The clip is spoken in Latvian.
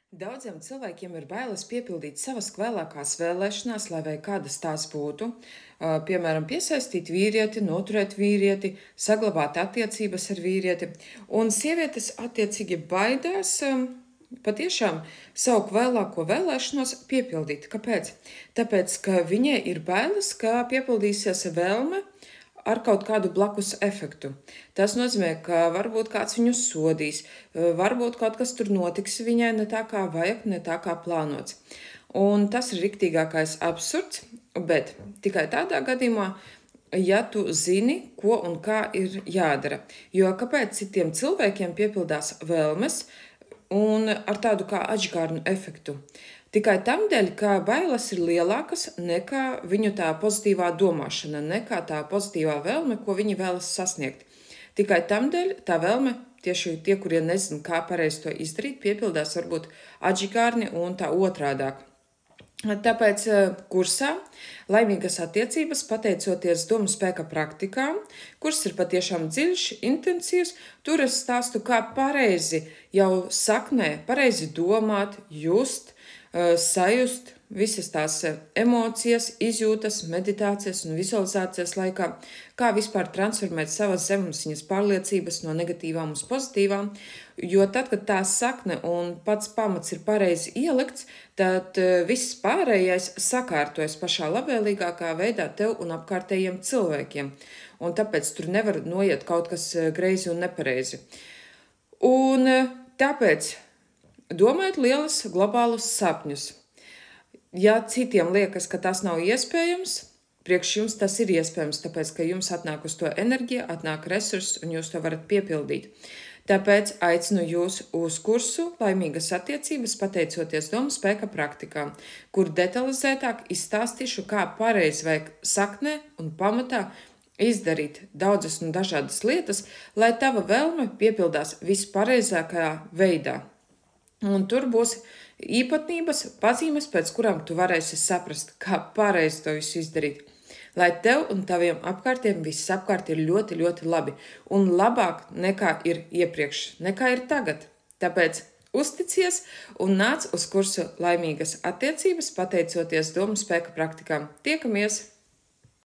Daudziem cilvēkiem ir bailes piepildīt savas vēlākās vēlēšanās, lai vai kādas tās būtu, piemēram, piesaistīt vīrieti, noturēt vīrieti, saglabāt attiecības ar vīrieti. Un sievietes attiecīgi baidās patiešām savu vēlāko vēlēšanos piepildīt. Kāpēc? Tāpēc, ka viņai ir bailes, ka piepildīsies vēlme ar kaut kādu blakus efektu. Tas nozīmē, ka varbūt kāds viņu sodīs, varbūt kaut kas tur notiks viņai ne tā kā vajag, ne tā kā plānots. Un tas ir riktīgākais absurds, bet tikai tādā gadījumā, ja tu zini, ko un kā ir jādara. Jo kāpēc citiem cilvēkiem piepildās vēlmes un ar tādu kā atžgārnu efektu? Tikai tam dēļ, ka bailes ir lielākas nekā viņu tā pozitīvā domāšana, nekā tā pozitīvā vēlme, ko viņi vēlas sasniegt. Tikai tam dēļ tā vēlme, tieši tie, kurie nezina, kā pareizi to izdarīt, piepildās varbūt atžgārni un tā otrādāk. Tāpēc kursā Laimīgas attiecības, pateicoties domu spēka praktikām, kurs ir patiešām dziļš, intensīvs, tur es stāstu, kā pareizi jau saknē, pareizi domāt, just, sajust visas tās emocijas, izjūtas, meditācijas un vizualizācijas laikā, kā vispār transformēt savas zemapziņas pārliecības no negatīvām uz pozitīvām, jo tad, kad tā sakne un pats pamats ir pareizi ielikts, tad viss pārējais sakārtojas pašā labvēlīgākā veidā tev un apkārtējiem cilvēkiem, un tāpēc tur nevar noiet kaut kas greizi un nepareizi. Un tāpēc domājiet lielus globālus sapņus. Ja citiem liekas, ka tas nav iespējams, priekš jums tas ir iespējams, tāpēc, ka jums atnāk uz to enerģija, atnāk resursi un jūs to varat piepildīt. Tāpēc aicinu jūs uz kursu Laimīgas attiecības, pateicoties domu spēka praktikām, kur detalizētāk izstāstīšu, kā pareizi vajag saknē un pamatā izdarīt daudzas un dažādas lietas, lai tava vēlme piepildās vispareizākajā veidā. Un tur būs īpatnības, pazīmes, pēc kurām tu varēsi saprast, kā pareizi to visu izdarīt. Lai tev un taviem apkārtiem viss apkārt ir ļoti, ļoti labi un labāk nekā ir iepriekš, nekā ir tagad. Tāpēc uzticies un nāc uz kursu Laimīgas attiecības, pateicoties domu spēka praktikām. Tiekamies!